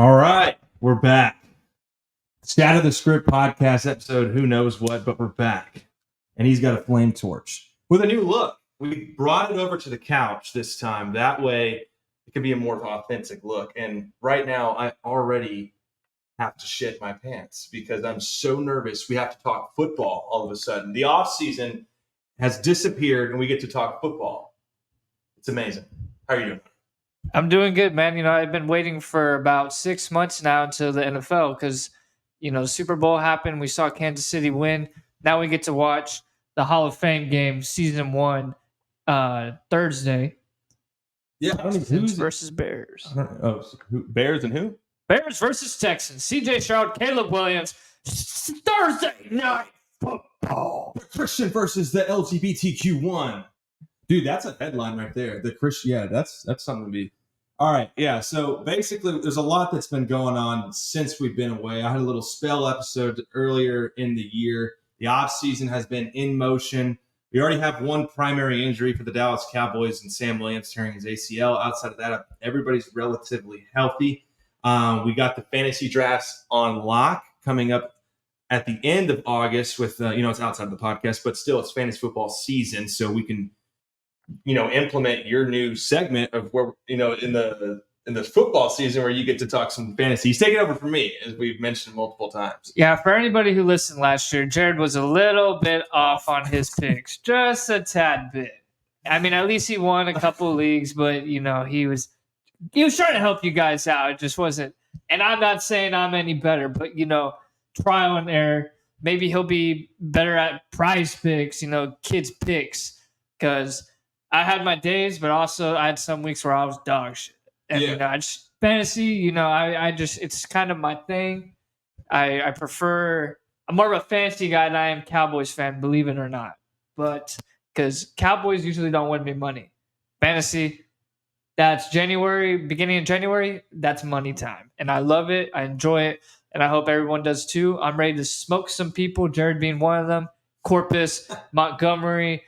All right, we're back. Shatter the Script podcast episode, who knows what, but we're back. And he's got a flame torch with a new look. We brought it over to the couch this time. That way it could be a more authentic look. And right now I already have to shit my pants because I'm so nervous. We have to talk football all of a sudden. The off season has disappeared and we get to talk football. It's amazing. How are you doing? I'm doing good, man. I've been waiting for about 6 months now until the NFL because, Super Bowl happened. We saw Kansas City win. Now we get to watch the Hall of Fame game, season 1, Thursday. Yeah, Texans versus Bears. Bears and who? Bears versus Texans. C.J. Stroud, Caleb Williams. Thursday night football. The Christian versus the LGBTQ1. Dude, that's a headline right there. The Christian, yeah, that's something to be. All right, yeah. So basically, there's a lot that's been going on since we've been away. I had a little spell episode earlier in the year. The off season has been in motion. We already have one primary injury for the Dallas Cowboys and Sam Williams tearing his ACL. Outside of that, everybody's relatively healthy. We got the fantasy drafts on lock coming up at the end of August with, it's outside of the podcast, but still it's fantasy football season. So we can, implement your new segment of where, in the football season where you get to talk some fantasy. He's taking over for me, as we've mentioned multiple times. Yeah, for anybody who listened last year, Jared was a little bit off on his picks, just a tad bit. I mean, at least he won a couple leagues, but he was trying to help you guys out. It just wasn't. And I'm not saying I'm any better, but trial and error. Maybe he'll be better at prize picks, kids picks, because I had my days, but also I had some weeks where I was dog shit. And I just fantasy, I just it's kind of my thing. I'm more of a fantasy guy than I am Cowboys fan, believe it or not. But because Cowboys usually don't win me money. Fantasy, that's January, beginning of January, that's money time. And I love it. I enjoy it. And I hope everyone does too. I'm ready to smoke some people, Jared being one of them. Corpus, Montgomery,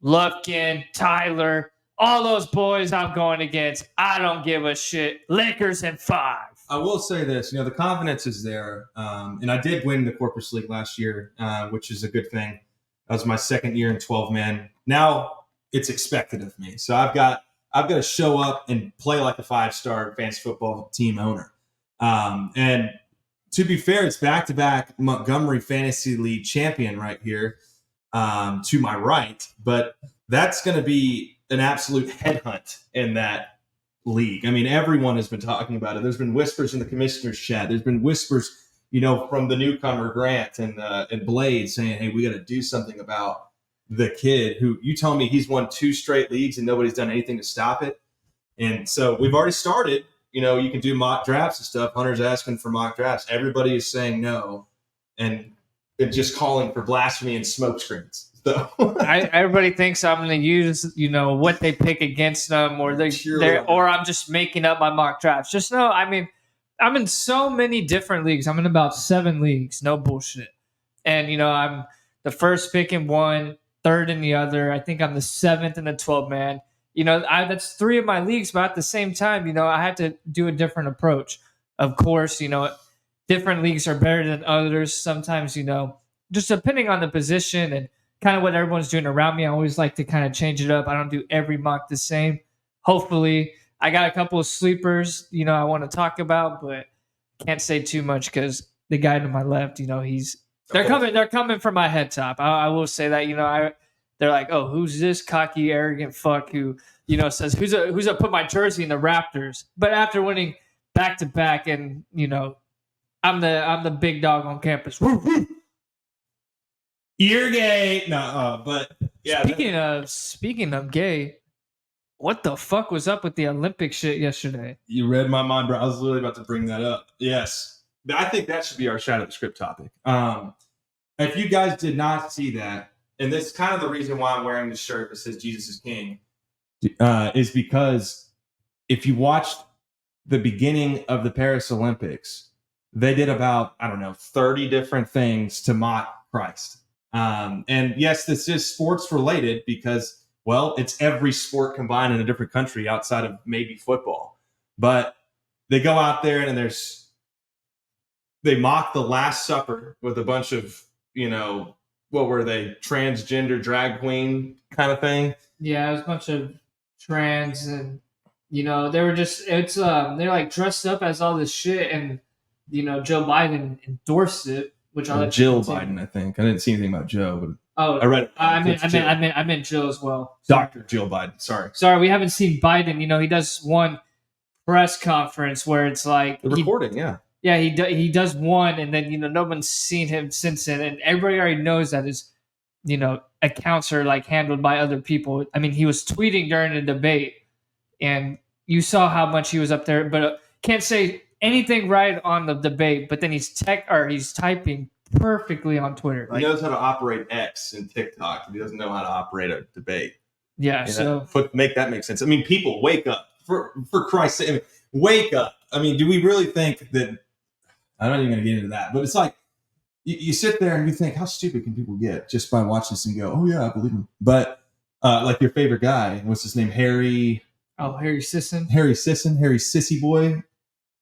Lufkin, Tyler, all those boys I'm going against. I don't give a shit. Lakers in 5. I will say this, the confidence is there. And I did win the Corpus League last year, which is a good thing. That was my second year in 12-man. Now it's expected of me. So I've got to show up and play like a 5-star fantasy football team owner. And to be fair, it's back-to-back Montgomery Fantasy League champion right here. To my right, but that's going to be an absolute headhunt in that league. I mean, everyone has been talking about it. There's been whispers in the commissioner's chat. There's been whispers, from the newcomer Grant and Blade saying, "Hey, we got to do something about the kid who you tell me he's won 2 straight leagues and nobody's done anything to stop it." And so we've already started. You can do mock drafts and stuff. Hunter's asking for mock drafts. Everybody is saying no, and just calling for blasphemy and smoke screens. So everybody thinks I'm going to use, what they pick against them, or or I'm just making up my mock drafts. Just know, I mean, I'm in so many different leagues. I'm in about 7 leagues, no bullshit. And I'm the first pick in one, third in the other. I think I'm the 7th in the 12-man. That's 3 of my leagues, but at the same time, I had to do a different approach. Of course, different leagues are better than others. Sometimes, just depending on the position and kind of what everyone's doing around me, I always like to kind of change it up. I don't do every mock the same. Hopefully, I got a couple of sleepers, I want to talk about, but can't say too much because the guy to my left, they're coming for my head top. I will say that, they're like, oh, who's this cocky, arrogant fuck who, says who's a put my jersey in the Raptors, but after winning back to back and I'm the big dog on campus. You're gay. No, but yeah. Speaking of gay, what the fuck was up with the Olympic shit yesterday? You read my mind, bro. I was literally about to bring that up. Yes, but I think that should be our Shatter the Script topic. If you guys did not see that, and this is kind of the reason why I'm wearing this shirt that says Jesus is King, is because if you watched the beginning of the Paris Olympics, they did about, 30 different things to mock Christ. And yes, this is sports related because, well, it's every sport combined in a different country outside of maybe football. But they go out there and they mock the Last Supper with a bunch of, what were they, transgender drag queen kind of thing. Yeah, it was a bunch of trans, and they were they're like dressed up as all this shit, and Joe Biden endorsed it, which I let Jill Biden, I think. I didn't see anything about Joe, but I read it. I meant Jill as well. Dr. Jill Biden. Sorry, we haven't seen Biden. He does one press conference where it's like the recording. Yeah, he does one, and then no one's seen him since then, and everybody already knows that his accounts are like handled by other people. I mean, he was tweeting during the debate, and you saw how much he was up there, but can't say anything right on the debate. But then he's typing perfectly on Twitter. He knows how to operate X and TikTok, but he doesn't know how to operate a debate. Yeah, so make that make sense. I mean, people wake up for Christ's sake. I mean, wake up. I mean, do we really think that? I'm not even going to get into that, but it's like you sit there and you think, how stupid can people get just by watching this and go, oh yeah, I believe him. But like your favorite guy, what's his name? Harry. Oh, Harry Sisson. Harry Sissy Boy.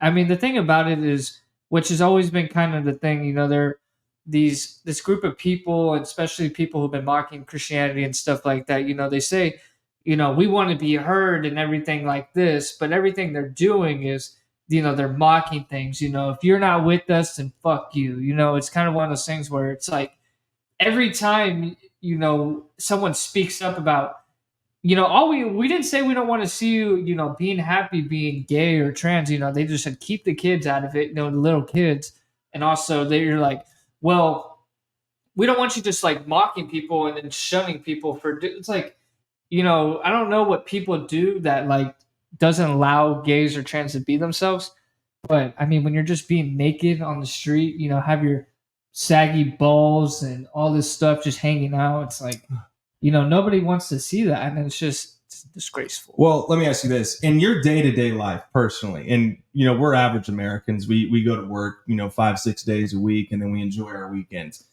I mean, the thing about it is, which has always been kind of the thing, they're this group of people, and especially people who've been mocking Christianity and stuff like that. They say, we want to be heard and everything like this, but everything they're doing is, they're mocking things. If you're not with us, then fuck you. It's kind of one of those things where it's like every time, someone speaks up about, we didn't say we don't want to see you, being happy, being gay or trans. They just said keep the kids out of it, the little kids. And also they're like, well, we don't want you just like mocking people and then shunning people for, it's like, I don't know what people do that like doesn't allow gays or trans to be themselves. But I mean, when you're just being naked on the street, have your saggy balls and all this stuff just hanging out, it's like, nobody wants to see that. And it's disgraceful. Well, let me ask you this. In your day-to-day life personally, and, we're average Americans. We go to work, 5-6 days a week, and then we enjoy our weekends.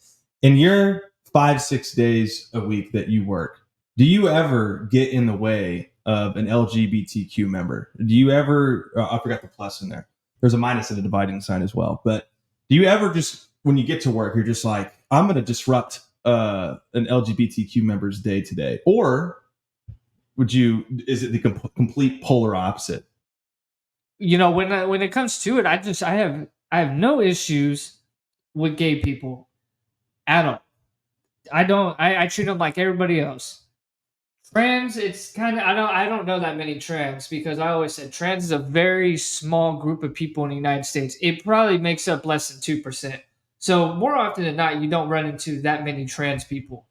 In your 5-6 days a week that you work, do you ever get in the way of an LGBTQ member? Do you ever, I forgot the plus in there. There's a minus in the dividing sign as well. But do you ever just, when you get to work, you're just like, I'm going to disrupt an LGBTQ member's day today? Or is it the complete polar opposite? When it comes to it, I have no issues with gay people at all. I treat them like everybody else. Trans, it's kind of, I don't know that many trans, because I always said trans is a very small group of people in the United States. It probably makes up less than 2%. So more often than not, you don't run into that many trans people.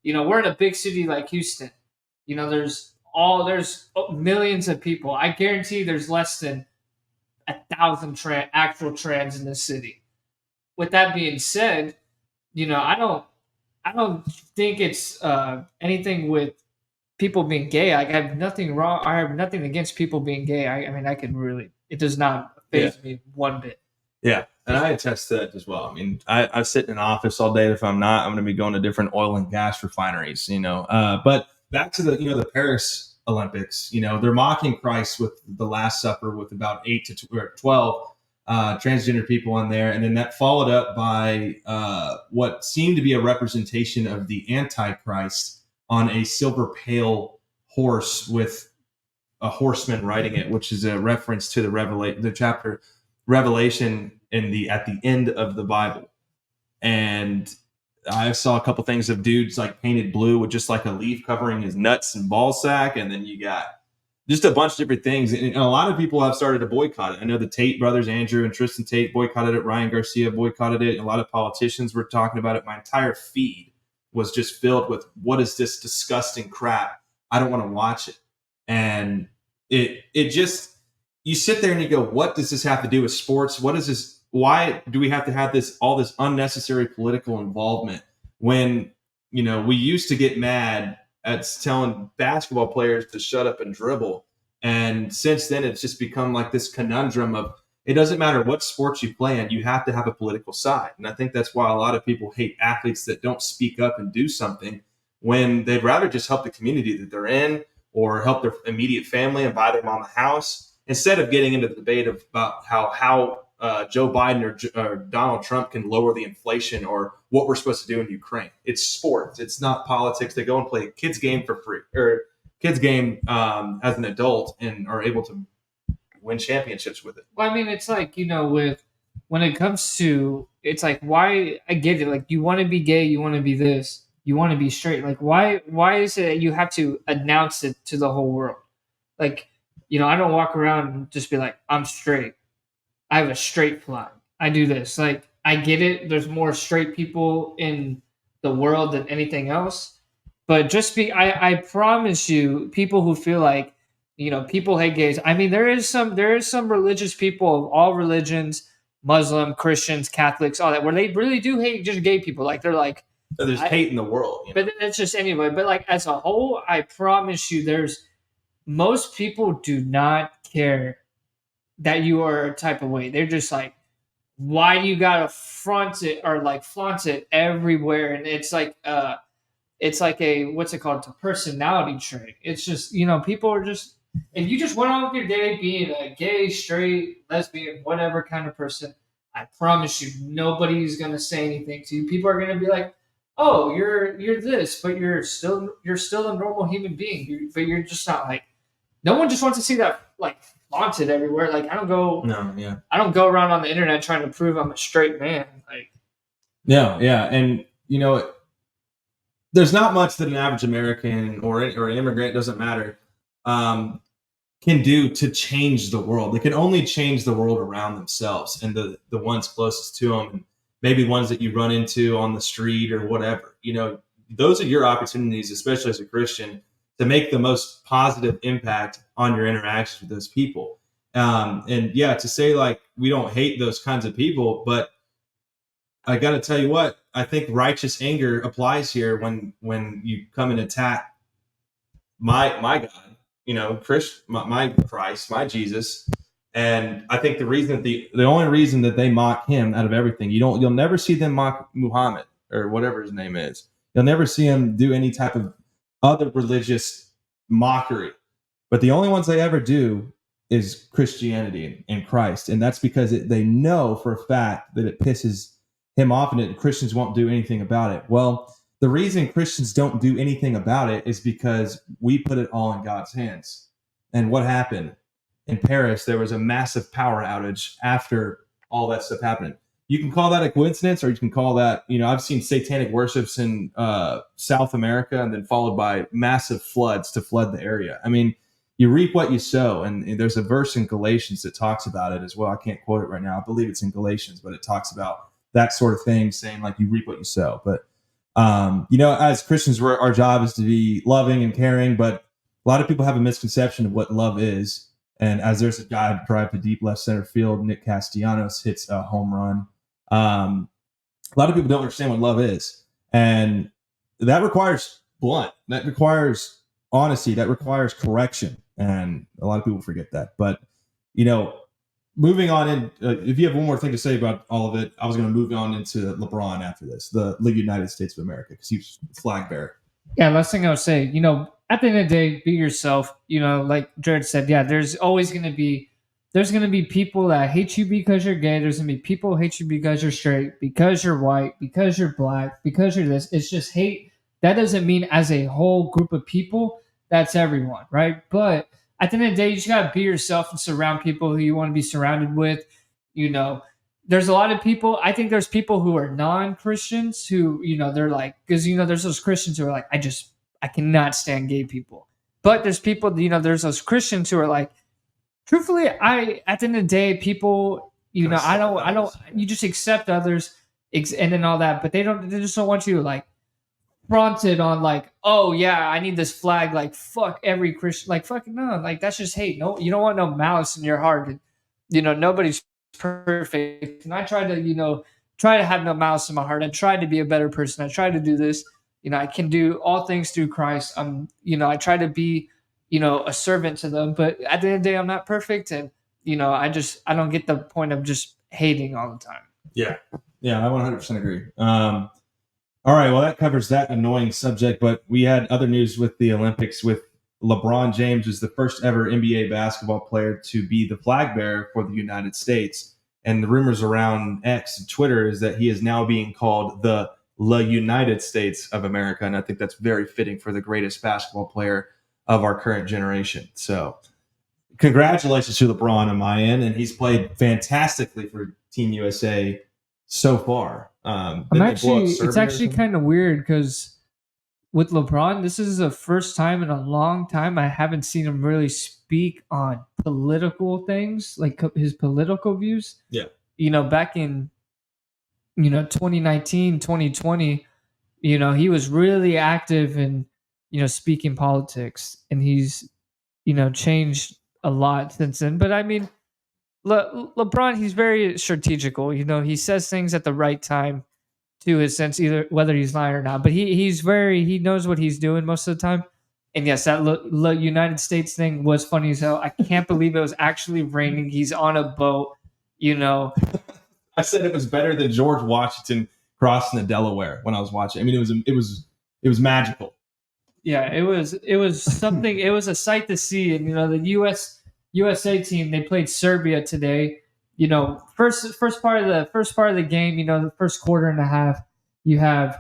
We're in a big city like Houston. There's millions of people. I guarantee there's less than 1,000 actual trans in this city. With that being said, I don't think it's anything with people being gay. I have nothing wrong. I have nothing against people being gay. I mean, it does not faze me one bit. Yeah. And I attest to that as well. I mean, I sit in an office all day. If I'm not, I'm going to be going to different oil and gas refineries, but back to the Paris Olympics, they're mocking Christ with the Last Supper with about 8 to 12 transgender people on there. And then that followed up by what seemed to be a representation of the Antichrist on a silver pale horse with a horseman riding it, which is a reference to the chapter Revelation at the end of the Bible. And I saw a couple things of dudes like painted blue with just like a leaf covering his nuts and ball sack. And then you got just a bunch of different things. And a lot of people have started to boycott it. I know the Tate brothers, Andrew and Tristan Tate, boycotted it. Ryan Garcia boycotted it. A lot of politicians were talking about it. My entire feed was just filled with, what is this disgusting crap? I don't want to watch it. And it just, you sit there and you go, what does this have to do with sports? What is this? Why do we have to have all this unnecessary political involvement when, we used to get mad at telling basketball players to shut up and dribble. And since then, it's just become like this conundrum of, it doesn't matter what sports you play in, you have to have a political side. And I think that's why a lot of people hate athletes that don't speak up and do something when they'd rather just help the community that they're in or help their immediate family and buy their mom a house. instead of getting into the debate about how Joe Biden or Donald Trump can lower the inflation or what we're supposed to do in Ukraine. It's sports. It's not politics. They go and play a kids game for free or kids game as an adult and are able to win championships with it. Well, I mean, it's like, with when it comes to, it's like, why, I get it. Like, you want to be gay, you want to be this, you want to be straight. Like, why is it that you have to announce it to the whole world? Like, I don't walk around and just be like, I'm straight. I have a straight flag. I do this. Like, I get it. There's more straight people in the world than anything else. But I promise you, people who feel like, people hate gays. I mean, there is some religious people of all religions, Muslim, Christians, Catholics, all that, where they really do hate just gay people. Like, they're like, so there's hate in the world. But it's just anyway. But like, as a whole, I promise you, most people do not care that you are a type of way. They're just like, why do you gotta front it or like flaunt it everywhere? And it's like a, what's it called? It's a personality trait. It's just, people are just, if you just went on with your day being a gay, straight, lesbian, whatever kind of person, I promise you, nobody's gonna say anything to you. People are gonna be like, oh, you're this, but you're still a normal human being. But you're just not like, no one just wants to see that like flaunted everywhere. Like, I don't go around on the internet trying to prove I'm a straight man. Like, yeah, and there's not much that an average American or an immigrant, doesn't matter, can do to change the world. They can only change the world around themselves and the ones closest to them, and maybe ones that you run into on the street or whatever. Those are your opportunities, especially as a Christian, to make the most positive impact on your interactions with those people. And yeah, to say like we don't hate those kinds of people, but I got to tell you what, I think righteous anger applies here when you come and attack my God, my Christ, my Jesus. And I think the only reason that they mock him out of everything, you'll never see them mock Muhammad or whatever his name is. You'll never see him do any type of other religious mockery. But the only ones they ever do is Christianity and Christ. And that's because they know for a fact that it pisses him off and that Christians won't do anything about it. Well, the reason Christians don't do anything about it is because we put it all in God's hands. And what happened? In Paris, there was a massive power outage after all that stuff happened. You can call that a coincidence, or you can call that, I've seen satanic worships in South America and then followed by massive floods to flood the area. I mean, you reap what you sow. And there's a verse in Galatians that talks about it as well. I can't quote it right now. I believe it's in Galatians, but it talks about that sort of thing, saying like you reap what you sow. But, as Christians, our job is to be loving and caring, but a lot of people have a misconception of what love is. And as there's a guy drive to deep left center field, Nick Castellanos hits a home run. A lot of people don't understand what love is. And that requires blunt. That requires honesty. That requires correction. And a lot of people forget that. But, moving on in, if you have one more thing to say about all of it, I was going to move on into LeBron after this, the United States of America, because he's flag bearer. Yeah, last thing I would say, at the end of the day, be yourself. Like Jared said, yeah, there's going to be people that hate you because you're gay. There's going to be people who hate you because you're straight, because you're white, because you're black, because you're this. It's just hate. That doesn't mean as a whole group of people, that's everyone, right? But at the end of the day, you just got to be yourself and surround people who you want to be surrounded with. There's a lot of people. I think there's people who are non-Christians who, they're like, because, there's those Christians who are like, I cannot stand gay people. But there's people, there's those Christians who are like, truthfully, at the end of the day, people, I don't, you just accept others and then all that, but they just don't want you to like fronted on like, oh yeah, I need this flag, like fuck every Christian, like fucking no, like that's just hate. No, you don't want no malice in your heart. And, nobody's perfect. And I try to have no malice in my heart. I try to be a better person. I try to do this. I can do all things through Christ. I try to be, a servant to them. But at the end of the day, I'm not perfect. And, I don't get the point of just hating all the time. Yeah. Yeah, I 100% agree. All right, well, that covers that annoying subject, but we had other news with the Olympics with LeBron James is the first ever NBA basketball player to be the flag bearer for the United States. And the rumors around X and Twitter is that he is now being called the LeUnited States of America. And I think that's very fitting for the greatest basketball player of our current generation. So congratulations to LeBron on my end. And he's played fantastically for Team USA so far. It's actually kind of weird because with LeBron, this is the first time in a long time I haven't seen him really speak on political things, like his political views. Yeah. Back in 2019, 2020, he was really active in speaking politics, and he's changed a lot since then. But I mean, LeBron, he's very strategical. He says things at the right time to his sense, either whether he's lying or not. But he knows what he's doing most of the time. And yes, that United States thing was funny as hell. I can't believe it was actually raining. He's on a boat. I said it was better than George Washington crossing the Delaware when I was watching. I mean, it was magical. Yeah, it was something. It was a sight to see. And the USA team, they played Serbia today. First part of the game, the first quarter and a half, you have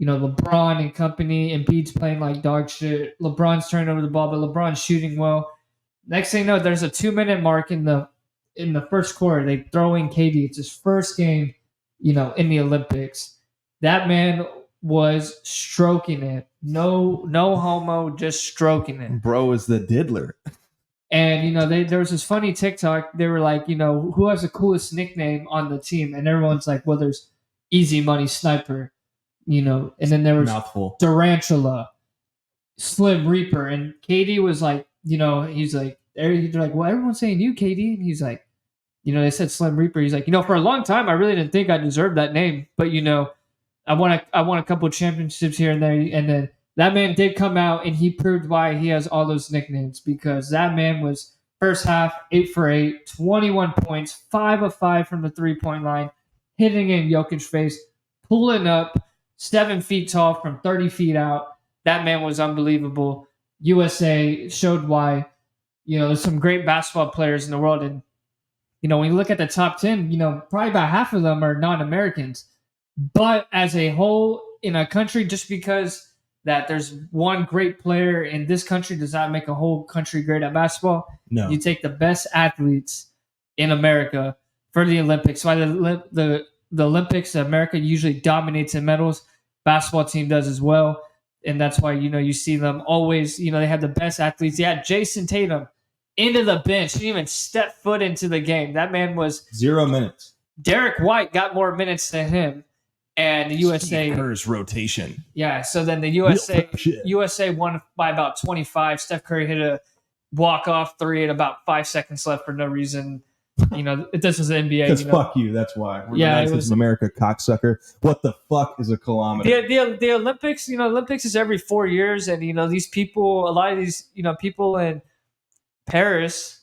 LeBron and company, and Embiid's playing like dog shit. LeBron's turning over the ball, but LeBron's shooting well. Next thing you know, there's a 2-minute mark in the first quarter. They throw in KD. It's his first game, in the Olympics. That man was stroking it. No homo, just stroking it. Bro is the diddler. And there was this funny TikTok. They were like, who has the coolest nickname on the team? And everyone's like, well, there's Easy Money Sniper, and then there was Mouthful. Tarantula, Slim Reaper, and KD was like, he's like, they're like, well, everyone's saying you, KD, and he's like, they said Slim Reaper. He's like, for a long time, I really didn't think I deserved that name, but I won a couple of championships here and there, and then that man did come out and he proved why he has all those nicknames, because that man was first half 8 for 8, 21 points, 5 of 5 from the 3-point line, hitting in Jokic's face, pulling up 7 feet tall from 30 feet out. That man was unbelievable. USA showed why, there's some great basketball players in the world. And, when you look at the top 10, probably about half of them are non-Americans. But as a whole, in a country, just because that there's one great player in this country does not make a whole country great at basketball. No. You take the best athletes in America for the Olympics. Why the Olympics, America usually dominates in medals. Basketball team does as well. And that's why, you see them always, they have the best athletes. Yeah, Jason Tatum into the bench. He didn't even step foot into the game. That man was 0 minutes. Derek White got more minutes than him. And the USA Kerr's rotation. Yeah, so then the USA won by about 25. Steph Curry hit a walk-off 3 at about 5 seconds left for no reason. This was the NBA. Because fuck you, that's why. We're it was America, cocksucker. What the fuck is a kilometer? The Olympics, Olympics is every 4 years, and these people, a lot of these, people in Paris,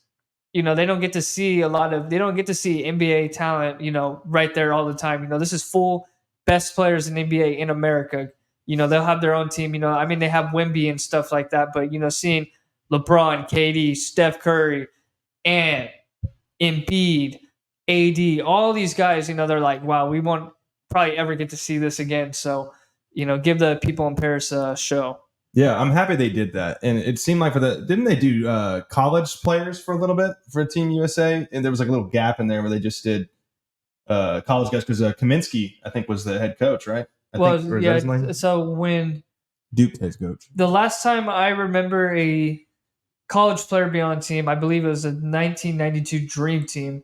they don't get to see NBA talent, right there all the time. This is full best players in NBA in America. They'll have their own team. They have Wemby and stuff like that. But, seeing LeBron, KD, Steph Curry, and Embiid, AD, all these guys, they're like, wow, we won't probably ever get to see this again. So, give the people in Paris a show. Yeah, I'm happy they did that. And it seemed like didn't they do college players for a little bit for Team USA? And there was like a little gap in there where they just did college guys, because Kaminsky, I think, was the head coach, right? So when Duke head coach. The last time I remember a college player being on the team, I believe it was a 1992 Dream Team,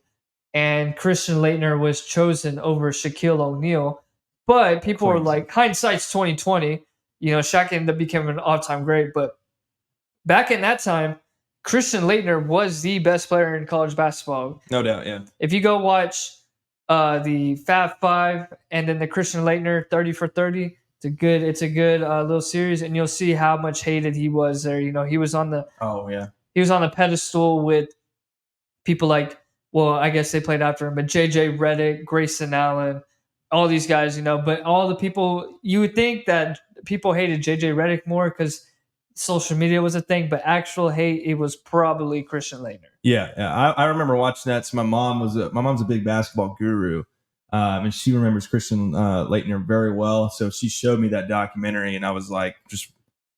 and Christian Laettner was chosen over Shaquille O'Neal. But people were like, hindsight's 2020. Shaq ended up becoming an all-time great. But back in that time, Christian Laettner was the best player in college basketball. No doubt, yeah. If you go watch the Fab Five and then the Christian Laettner 30 for 30, it's a good little series, and you'll see how much hated he was there. He was on the pedestal with people like, well, I guess they played after him, but JJ Redick, Grayson Allen, all these guys, but all the people, you would think that people hated JJ Redick more because social media was a thing, but actual hate, it was probably Christian Laettner. Yeah. I remember watching that. So my mom's a big basketball guru, and she remembers Christian Laettner very well. So she showed me that documentary, and I was like just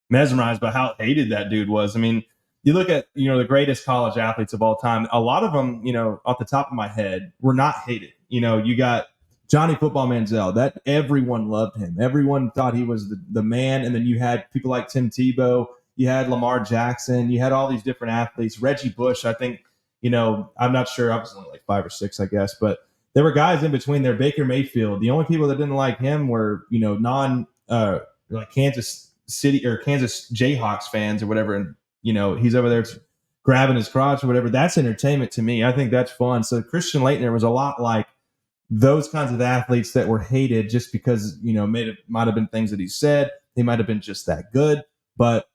mesmerized by how hated that dude was. I mean, you look at the greatest college athletes of all time. A lot of them, off the top of my head, were not hated. You got Johnny Football Manziel. That everyone loved him. Everyone thought he was the man. And then you had people like Tim Tebow. You had Lamar Jackson. You had all these different athletes. Reggie Bush. I think I'm not sure. I was only like 5 or 6, I guess, but there were guys in between there. Baker Mayfield. The only people that didn't like him were like Kansas City or Kansas Jayhawks fans or whatever. And he's over there grabbing his crotch or whatever. That's entertainment to me. I think that's fun. So Christian Laettner was a lot like those kinds of athletes that were hated just because might have been things that he said. They might have been just that good, but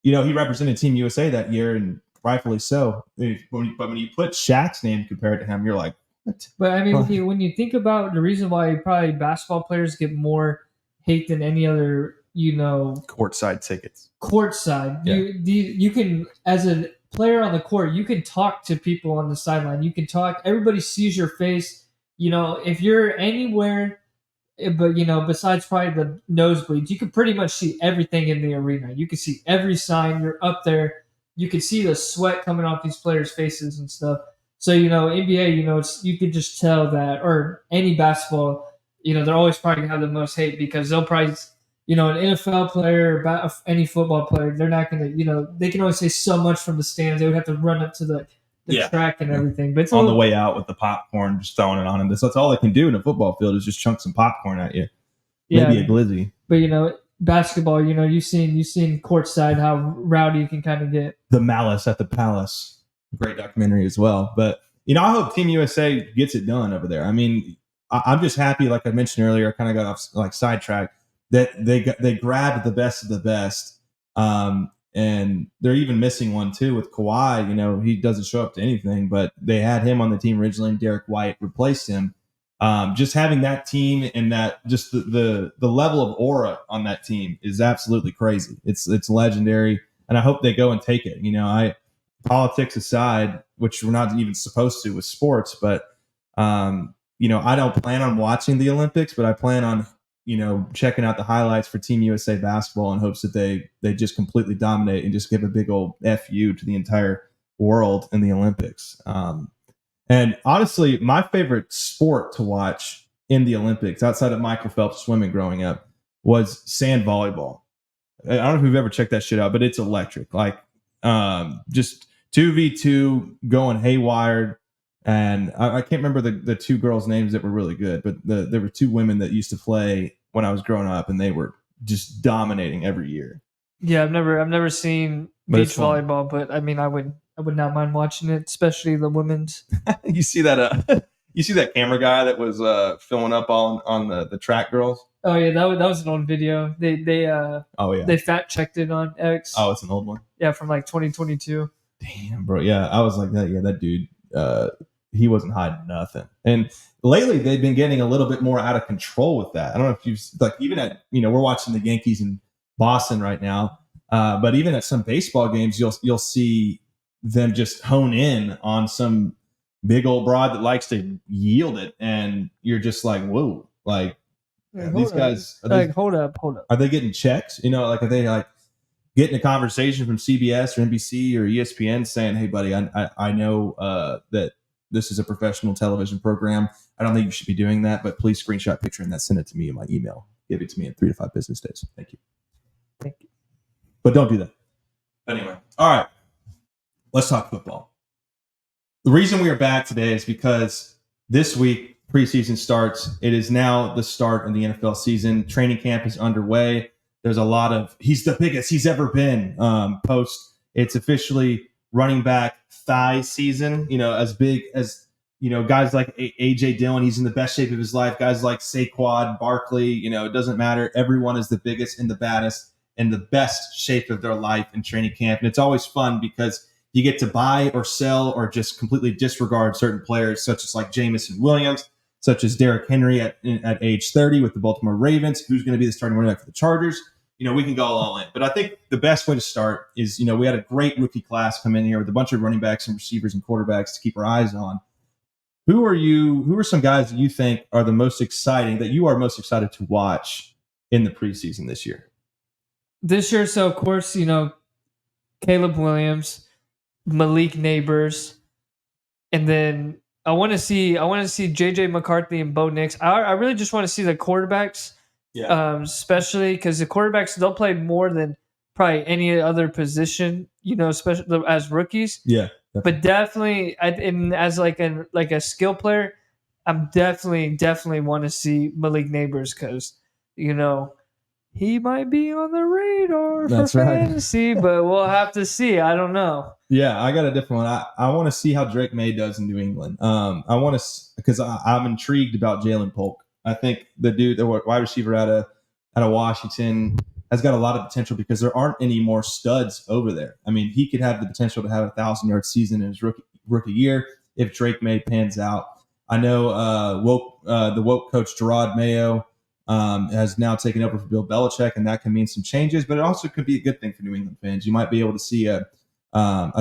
he represented Team USA that year, and rightfully so. But when you put Shaq's name compared to him, you're like, what? But I mean, when you think about the reason why probably basketball players get more hate than any other, courtside tickets. Courtside, Yeah. you can, as a player on the court, you can talk to people on the sideline. You can talk. Everybody sees your face. If you're anywhere, but besides probably the nosebleeds, you can pretty much see everything in the arena. You can see every sign. You're up there. You can see the sweat coming off these players' faces and stuff. So NBA, you could just tell that, or any basketball, they're always probably gonna have the most hate because they'll probably, an NFL player, or any football player, they're not gonna, they can only say so much from the stands. They would have to run up to the track and everything. But it's on the way out with the popcorn, just throwing it on him. That's all they can do in a football field is just chunk some popcorn at you. Maybe a glizzy. But basketball, you've seen courtside how rowdy you can kind of get. The Malice at the Palace, great documentary as well. But I hope Team USA gets it done over there. I mean, I'm just happy, like I mentioned earlier, I kind of got off like sidetracked, that they grabbed the best of the best. And they're even missing one too with Kawhi. He doesn't show up to anything, but they had him on the team originally, and Derek White replaced him. Just having that team and that just the level of aura on that team is absolutely crazy. It's legendary, and I hope they go and take it. Politics aside, which we're not even supposed to with sports, but I don't plan on watching the Olympics, but I plan on checking out the highlights for Team USA basketball in hopes that they just completely dominate and just give a big old FU to the entire world in the Olympics. And honestly, my favorite sport to watch in the Olympics, outside of Michael Phelps swimming growing up, was sand volleyball. I don't know if you've ever checked that shit out, but it's electric. Like just 2v2 going haywire. And I can't remember the two girls' names that were really good, but there were two women that used to play when I was growing up, and they were just dominating every year. Yeah, I've never seen beach volleyball, but I mean, I would not mind watching it, especially the women's. You see that camera guy that was filling up on the track girls? Oh yeah, that was an old video. They fact checked it on X. Oh, it's an old one. Yeah, from like 2022. Damn, bro. Yeah, I was like that. Yeah, that dude. He wasn't hiding nothing. And lately they've been getting a little bit more out of control with that. I don't know if you've even at we're watching the Yankees in Boston right now, but even at some baseball games you'll see them just hone in on some big old broad that likes to yield it, and you're just like, whoa, like these guys. Hold up. Are they getting checks? Are they like getting a conversation from CBS or NBC or ESPN saying, "Hey, buddy, I know that this is a professional television program. I don't think you should be doing that, but please screenshot picture and send it to me in my email. Give it to me in 3 to 5 business days. Thank you." But don't do that. Anyway, all right. Let's talk football. The reason we are back today is because this week preseason starts. It is now the start of the NFL season. Training camp is underway. There's a lot of he's the biggest he's ever been post. It's officially running back thigh season. As big as guys like AJ Dillon, he's in the best shape of his life. Guys like Saquon Barkley, it doesn't matter. Everyone is the biggest and the baddest in the best shape of their life in training camp, and it's always fun because you get to buy or sell or just completely disregard certain players, such as like Jamison Williams, such as Derrick Henry at age 30 with the Baltimore Ravens, who's going to be the starting running back for the Chargers. we can go all in. But I think the best way to start is, we had a great rookie class come in here with a bunch of running backs and receivers and quarterbacks to keep our eyes on. Who are some guys that you think are the most exciting, that you are most excited to watch in the preseason this year? This year, so of course, Caleb Williams, Malik Neighbors, and then I want to see JJ McCarthy and Bo Nix. I really just want to see the quarterbacks, especially because the quarterbacks, they'll play more than probably any other position, especially as rookies. Yeah. But definitely, as like a skill player, I'm definitely want to see Malik Neighbors because he might be on the radar for fantasy, but we'll have to see. I don't know. Yeah, I got a different one. I want to see how Drake May does in New England. I want to because I'm intrigued about Jalen Polk. I think the wide receiver out of Washington has got a lot of potential because there aren't any more studs over there. I mean, he could have the potential to have a 1,000-yard season in his rookie year if Drake May pans out. I know the woke coach Gerard Mayo has now taken over for Bill Belichick, and that can mean some changes, but it also could be a good thing for New England fans. You might be able to see a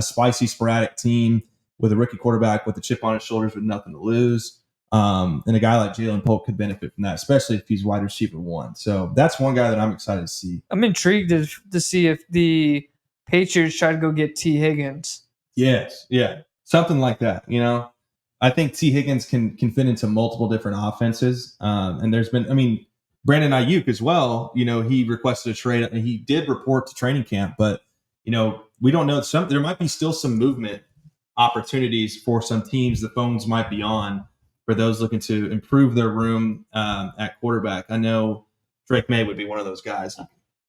spicy, sporadic team with a rookie quarterback with a chip on his shoulders with nothing to lose. And a guy like Jalen Polk could benefit from that, especially if he's wide receiver 1. So that's one guy that I'm excited to see. I'm intrigued to see if the Patriots try to go get T. Higgins. Yes, yeah, something like that. I think T. Higgins can fit into multiple different offenses. And there's been, Brandon Ayuk as well. He requested a trade. He did report to training camp, but we don't know. There might be still some movement opportunities for some teams. The phones might be on for those looking to improve their room at quarterback. I know Drake May would be one of those guys.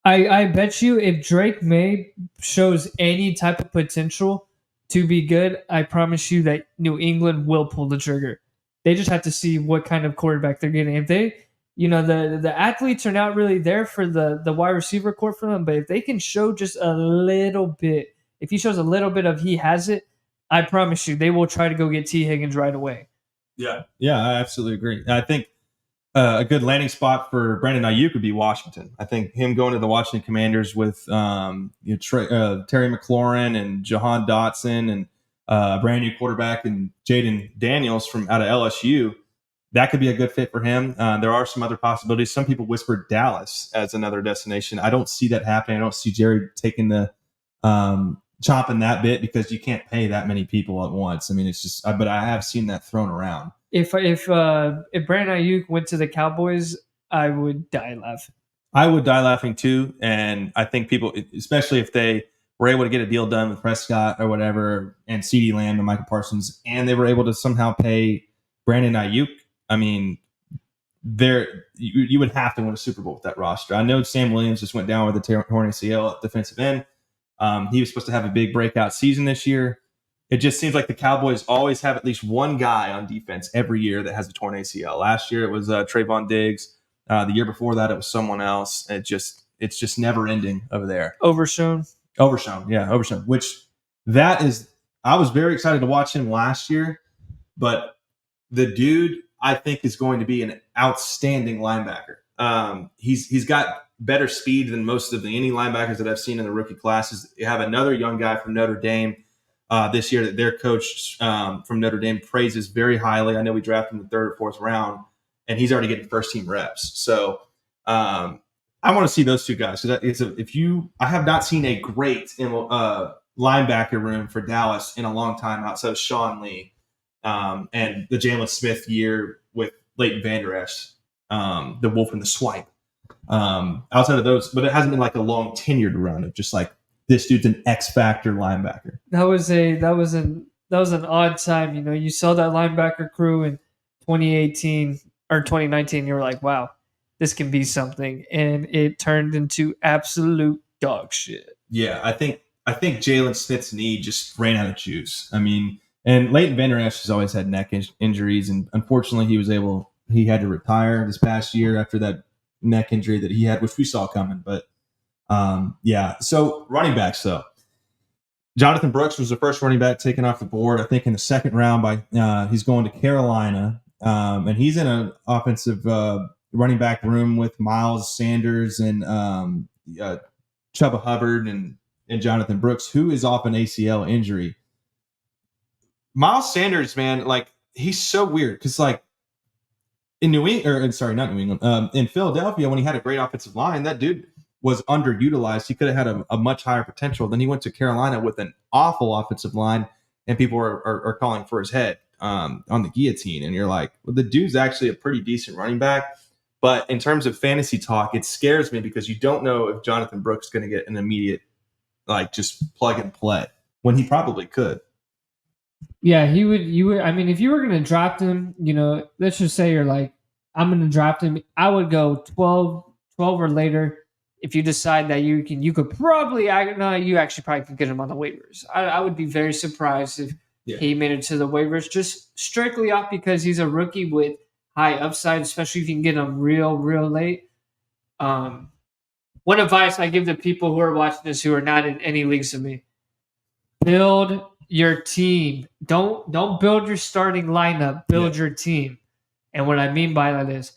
I bet you if Drake May shows any type of potential to be good, I promise you that New England will pull the trigger. They just have to see what kind of quarterback they're getting. If they, the athletes are not really there for the wide receiver core for them, but if they can show just a little bit, if he shows a little bit of he has it, I promise you they will try to go get T. Higgins right away. Yeah, I absolutely agree. I think a good landing spot for Brandon Ayuk would be Washington. I think him going to the Washington Commanders with Terry McLaurin and Jahan Dotson and a brand new quarterback and Jaden Daniels from out of LSU, that could be a good fit for him. There are some other possibilities. Some people whispered Dallas as another destination. I don't see that happening. I don't see Jerry taking the chopping that bit because you can't pay that many people at once. It's just, but I have seen that thrown around. If Brandon Ayuk went to the Cowboys, I would die laughing. I would die laughing too, and I think people, especially if they were able to get a deal done with Prescott or whatever, and CeeDee Lamb and Michael Parsons, and they were able to somehow pay Brandon Ayuk. You would have to win a Super Bowl with that roster. I know Sam Williams just went down with a torn ACL at defensive end. He was supposed to have a big breakout season this year. It just seems like the Cowboys always have at least one guy on defense every year that has a torn ACL. Last year it was Trayvon Diggs. The year before that it was someone else. It's just never ending over there. Overshown. Which that is, I was very excited to watch him last year, but the dude I think is going to be an outstanding linebacker. He's got better speed than most of any linebackers that I've seen in the rookie classes. You have another young guy from Notre Dame this year that their coach from Notre Dame praises very highly. I know we drafted him in the 3rd or 4th round, and he's already getting first-team reps. So I want to see those two guys. So I have not seen a great linebacker room for Dallas in a long time outside of Sean Lee and the Jalen Smith year with Leighton Vander Esch, the Wolf and the Swipe. Outside of those, but it hasn't been like a long tenured run of just like this dude's an X factor linebacker. That was an odd time. You saw that linebacker crew in 2018 or 2019. You were like, wow, this can be something, and it turned into absolute dog shit. Yeah, I think Jalen Smith's knee just ran out of juice. And Leighton Vander Esch has always had neck injuries, and unfortunately, he had to retire this past year after that neck injury that he had, which we saw coming. But so running backs though, Jonathan Brooks was the first running back taken off the board, I think in the 2nd round by he's going to Carolina, and he's in an offensive running back room with Miles Sanders and Chuba Hubbard and Jonathan Brooks, who is off an ACL injury. Miles Sanders, man, like he's so weird because like in New England, or sorry, not New England, in Philadelphia, when he had a great offensive line, that dude was underutilized. He could have had a much higher potential. Then he went to Carolina with an awful offensive line, and people are calling for his head on the guillotine. And you're like, well, the dude's actually a pretty decent running back. But in terms of fantasy talk, it scares me because you don't know if Jonathan Brooks is going to get an immediate, like, just plug and play when he probably could. Yeah, he would. You would. I mean, if you were going to draft him, let's just say you're like, I'm going to draft him. I would go 12 or later. If you decide that you could probably. No, you actually probably could get him on the waivers. I would be very surprised if he made it to the waivers, just strictly off because he's a rookie with high upside, especially if you can get him real late. One advice I give to people who are watching this who are not in any leagues with me: build your team. Don't build your starting lineup. Build your team. And what I mean by that is,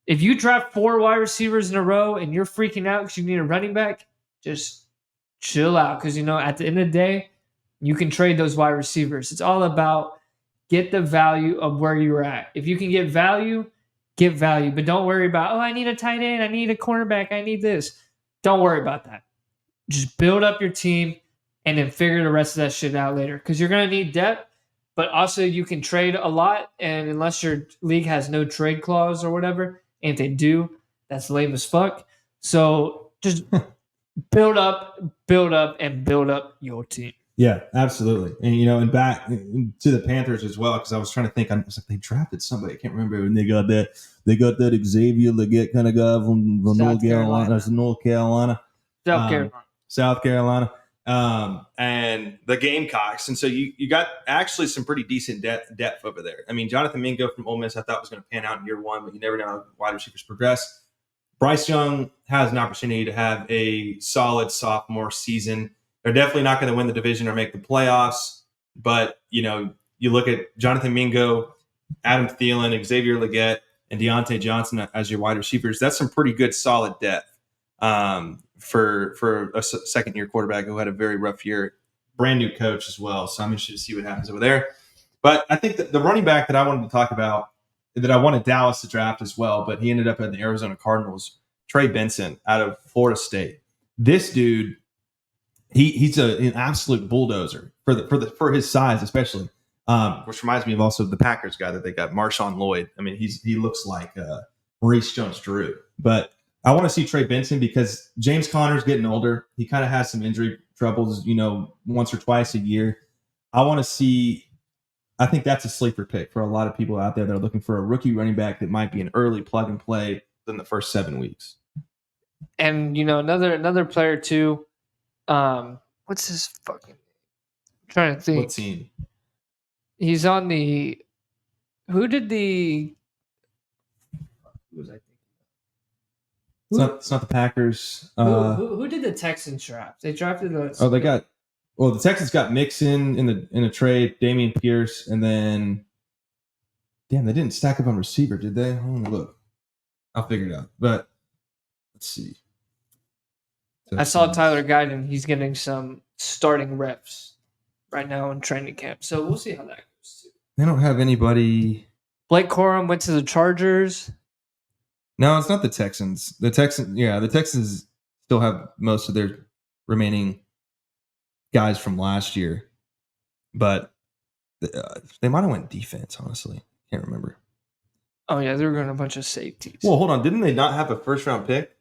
if you draft 4 wide receivers in a row and you're freaking out because you need a running back, just chill out. Because at the end of the day, you can trade those wide receivers. It's all about get the value of where you're at. If you can get value, but don't worry about, I need a tight end, I need a cornerback, I need this. Don't worry about that. Just build up your team and then figure the rest of that shit out later. Because you're going to need depth, but also you can trade a lot. And unless your league has no trade clause or whatever, and if they do, that's lame as fuck. So just build up, and build up your team. Yeah, absolutely. And, and back to the Panthers as well, because I was trying to think, I was like, they drafted somebody. I can't remember. And they got that Xavier Leggett kind of guy from North Carolina. South Carolina. And the Gamecocks. And so you got actually some pretty decent depth over there. I mean, Jonathan Mingo from Ole Miss I thought was going to pan out in year 1, but you never know how wide receivers progress. Bryce Young has an opportunity to have a solid sophomore season. They're definitely not going to win the division or make the playoffs. But, you look at Jonathan Mingo, Adam Thielen, Xavier Leggett, and Deontay Johnson as your wide receivers. That's some pretty good, solid depth for a second-year quarterback who had a very rough year. Brand new coach as well. So I'm interested to see what happens over there. But I think that the running back that I wanted to talk about, that I wanted Dallas to draft as well, but he ended up in the Arizona Cardinals, Trey Benson out of Florida State. This dude, he's an absolute bulldozer for his size, especially. Which reminds me of also the Packers guy that they got, Marshawn Lloyd. I mean, he looks like Maurice Jones-Drew. But I want to see Trey Benson because James Conner's getting older. He kind of has some injury troubles, once or twice a year. I think that's a sleeper pick for a lot of people out there that are looking for a rookie running back that might be an early plug and play in the first 7 weeks. And another player too. What's his fucking name? I'm trying to think. What team? He's on the. Who did the? Who was I thinking? It's not the Packers. Who did the Texans draft? They drafted the. The Texans got Mixon in a trade, Dameon Pierce, and then, damn, they didn't stack up on receiver, did they? I want to look. I'll figure it out. But let's see. I saw Tyler Guyton. He's getting some starting reps right now in training camp, so we'll see how that goes too. They don't have anybody. Blake Corum went to the Chargers. No, it's not the Texans. The Texans still have most of their remaining guys from last year, but they might have went defense. Honestly, can't remember. Oh yeah, they were going a bunch of safeties. Well, hold on. Didn't they not have a first round pick?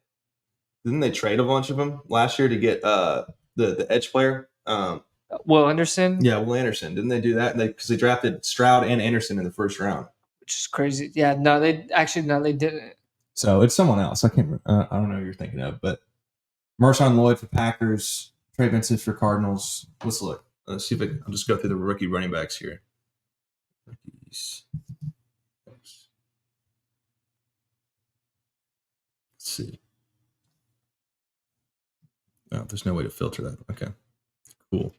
Didn't they trade a bunch of them last year to get the edge player? Will Anderson? Yeah, Will Anderson. Didn't they do that? Because they drafted Stroud and Anderson in the first round. Which is crazy. Yeah, no, they didn't. So it's someone else. I can't. I don't know who you're thinking of, but Marshawn Lloyd for Packers, Trey Benson for Cardinals. Let's look. Let's see if I'll just go through the rookie running backs here. Rookies. Let's see. Oh, there's no way to filter that. Okay. Cool.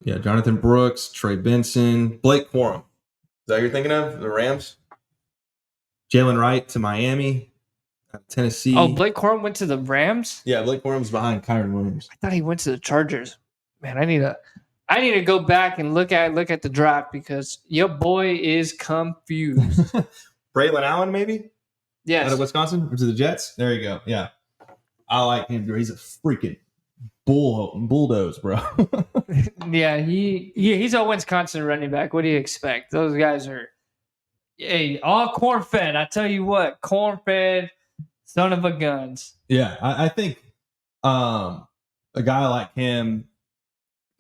Yeah, Jonathan Brooks, Trey Benson, Blake Corum. Is that what you're thinking of? The Rams? Jalen Wright to Miami. Tennessee. Oh, Blake Corum went to the Rams? Yeah, Blake Corum's behind Kyron Williams. I thought he went to the Chargers. Man, I need to go back and look at the draft because your boy is confused. Braylon Allen, maybe? Yes. Out of Wisconsin? Or to the Jets? There you go. Yeah. I like him. He's a freaking bulldoze, bro. Yeah, he's a Wisconsin running back. What do you expect? Those guys are all corn fed. I tell you what, corn fed son of a guns. Yeah, I think a guy like him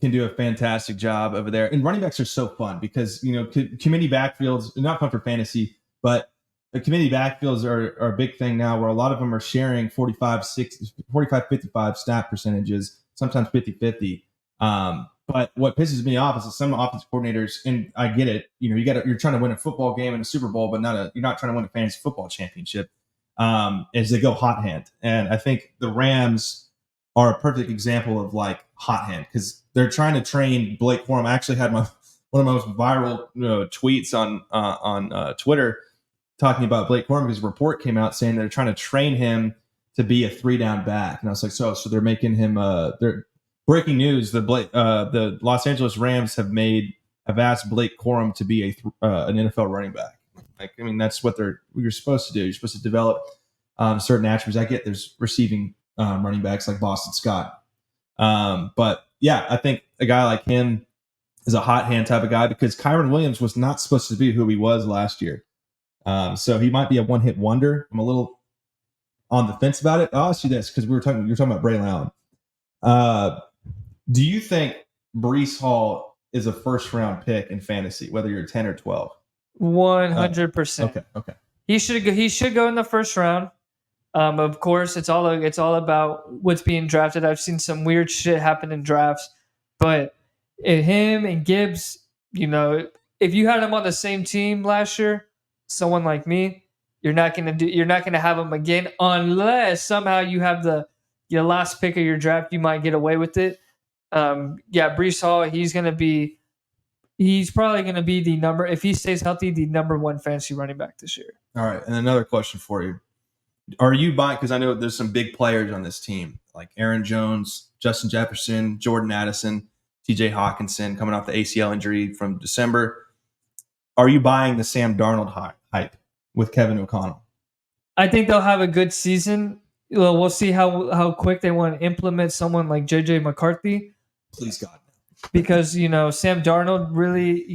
can do a fantastic job over there. And running backs are so fun because, committee backfields, not fun for fantasy, but the committee backfields are a big thing now where a lot of them are sharing 45, 55 snap percentages, sometimes 50-50. But what pisses me off is that some offensive coordinators, and I get it, you're trying to win a football game and a Super Bowl, but you're not trying to win a fantasy football championship, as they go hot hand. And I think the Rams are a perfect example of like hot hand because they're trying to train Blake Corum. I actually had one of my most viral tweets on Twitter talking about Blake Corum because a report came out saying they're trying to train him to be a 3-down back. And I was like, so they're making him they're breaking news. The Los Angeles Rams have asked Blake Corum to be an NFL running back. That's what you're supposed to do. You're supposed to develop certain attributes. I get there's receiving running backs like Boston Scott. But yeah, I think a guy like him is a hot hand type of guy because Kyron Williams was not supposed to be who he was last year. So he might be a one-hit wonder. I'm a little on the fence about it. I'll ask you this because you're talking about Braylon Allen. Do you think Breece Hall is a first-round pick in fantasy, whether you're 10 or 12? 100%. Okay. He should go in the first round. Of course, it's all about what's being drafted. I've seen some weird shit happen in drafts, but him and Gibbs, if you had them on the same team last year, someone like me, you're not gonna have them again unless somehow you have your last pick of your draft. You might get away with it. Breece Hall, he's probably gonna be if he stays healthy, the number one fantasy running back this year. All right, and another question for you. Are you buying, because I know there's some big players on this team, like Aaron Jones, Justin Jefferson, Jordan Addison, TJ Hawkinson coming off the ACL injury from December. Are you buying the Sam Darnold hype with Kevin O'Connell? I think they'll have a good season. We'll see how quick they want to implement someone like JJ McCarthy. Please God. Because, Sam Darnold really,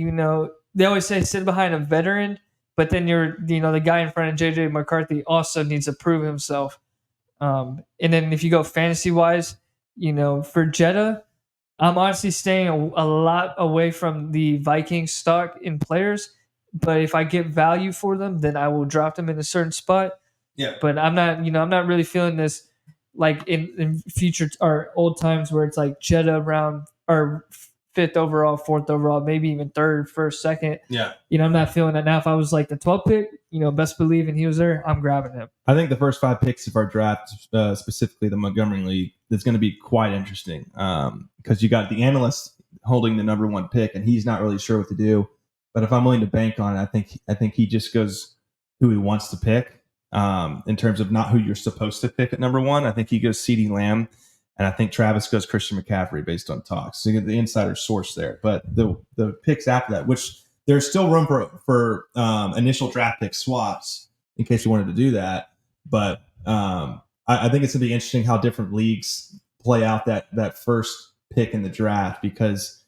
they always say sit behind a veteran, but then the guy in front of JJ McCarthy also needs to prove himself. And then if you go fantasy wise, for Jetta, I'm honestly staying a lot away from the Vikings stock in players. But if I get value for them, then I will drop them in a certain spot. Yeah. But I'm not really feeling this like in future or old times where it's like Jetta around or 5th overall, 4th overall, maybe even 3rd, 1st, 2nd. Yeah. I'm not feeling that now. If I was like the 12th pick, best believe and he was there, I'm grabbing him. I think the first 5 picks of our draft, specifically the Montgomery League, is going to be quite interesting because you got the analyst holding the number 1 pick and he's not really sure what to do. But if I'm willing to bank on it, I think he just goes who he wants to pick in terms of not who you're supposed to pick at number 1. I think he goes CeeDee Lamb. And I think Travis goes Christian McCaffrey based on talks. So you get the insider source there. But the picks after that, which there's still room for initial draft pick swaps in case you wanted to do that. But I think it's going to be interesting how different leagues play out that first pick in the draft because,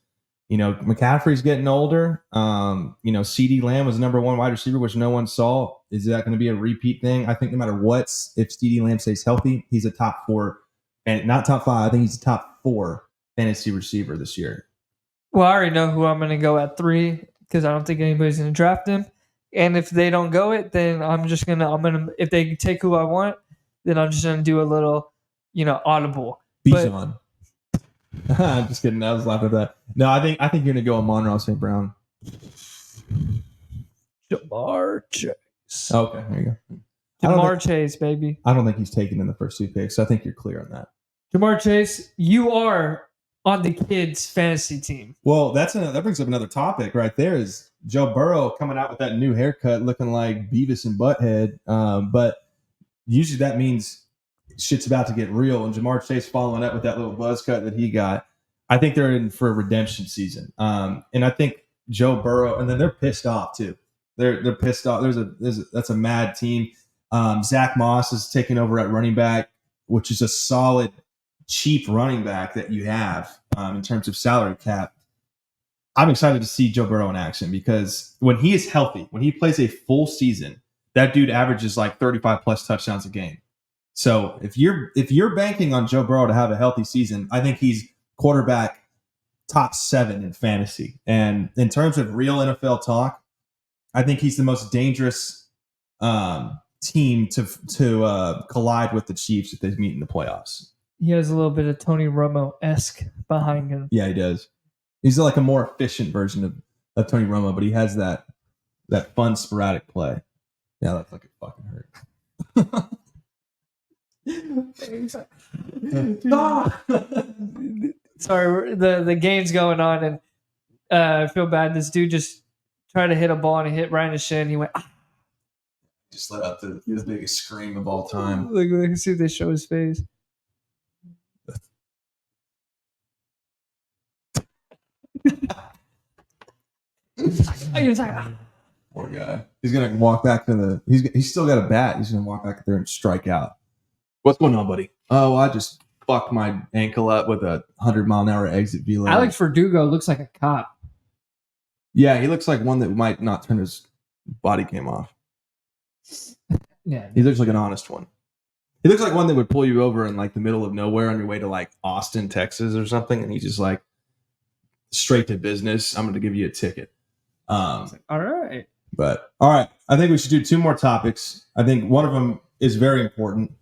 McCaffrey's getting older. CeeDee Lamb was the number 1 wide receiver, which no one saw. Is that going to be a repeat thing? I think no matter what, if CeeDee Lamb stays healthy, he's a top 4. And not top 5. I think he's the top 4 fantasy receiver this year. Well, I already know who I'm going to go at 3 because I don't think anybody's going to draft him. And if they don't go it, then if they take who I want, then I'm just going to do a little, audible. Bijan. I'm just kidding. I was laughing at that. No, I think you're going to go on Monroe St. Brown. Jamar Chase. Okay, there you go. Jamar Chase, baby. I don't think he's taken in the first 2 picks. So I think you're clear on that. Jamar Chase, you are on the kids' fantasy team. Well, that brings up another topic right there is Joe Burrow coming out with that new haircut looking like Beavis and Butthead. But usually that means shit's about to get real. And Jamar Chase following up with that little buzz cut that he got, I think they're in for a redemption season. And I think Joe Burrow, and then they're pissed off too. They're pissed off. That's a mad team. Zach Moss is taking over at running back, which is a solid, cheap running back that you have in terms of salary cap. I'm excited to see Joe Burrow in action because when he is healthy, when he plays a full season, that dude averages like 35 plus touchdowns a game. So if you're banking on Joe Burrow to have a healthy season, I think he's quarterback top 7 in fantasy. And in terms of real NFL talk, I think he's the most dangerous team to collide with the Chiefs if they meet in the playoffs. He has a little bit of Tony Romo-esque behind him. Yeah, he does. He's like a more efficient version of Tony Romo, but he has that fun sporadic play. Yeah, that's like it fucking hurt. Sorry, the game's going on, and I feel bad. This dude just tried to hit a ball and he hit right in the shin. He went. Just let out the biggest scream of all time. Look, see if they show his face. Poor guy. He's gonna walk back to he's still got a bat. He's gonna walk back there and strike out. What's going on, buddy? Oh, I just fucked my ankle up with a 100-mile-an-hour exit velo. Alex Verdugo looks like a cop. Yeah, he looks like one that might not turn his body cam off. Yeah, he looks like an honest one. He looks like one that would pull you over in like the middle of nowhere on your way to like Austin, Texas, or something, and he's just like straight to business. I'm going to give you a ticket. All right. But all right, I think we should do 2 more topics. I think one of them is very important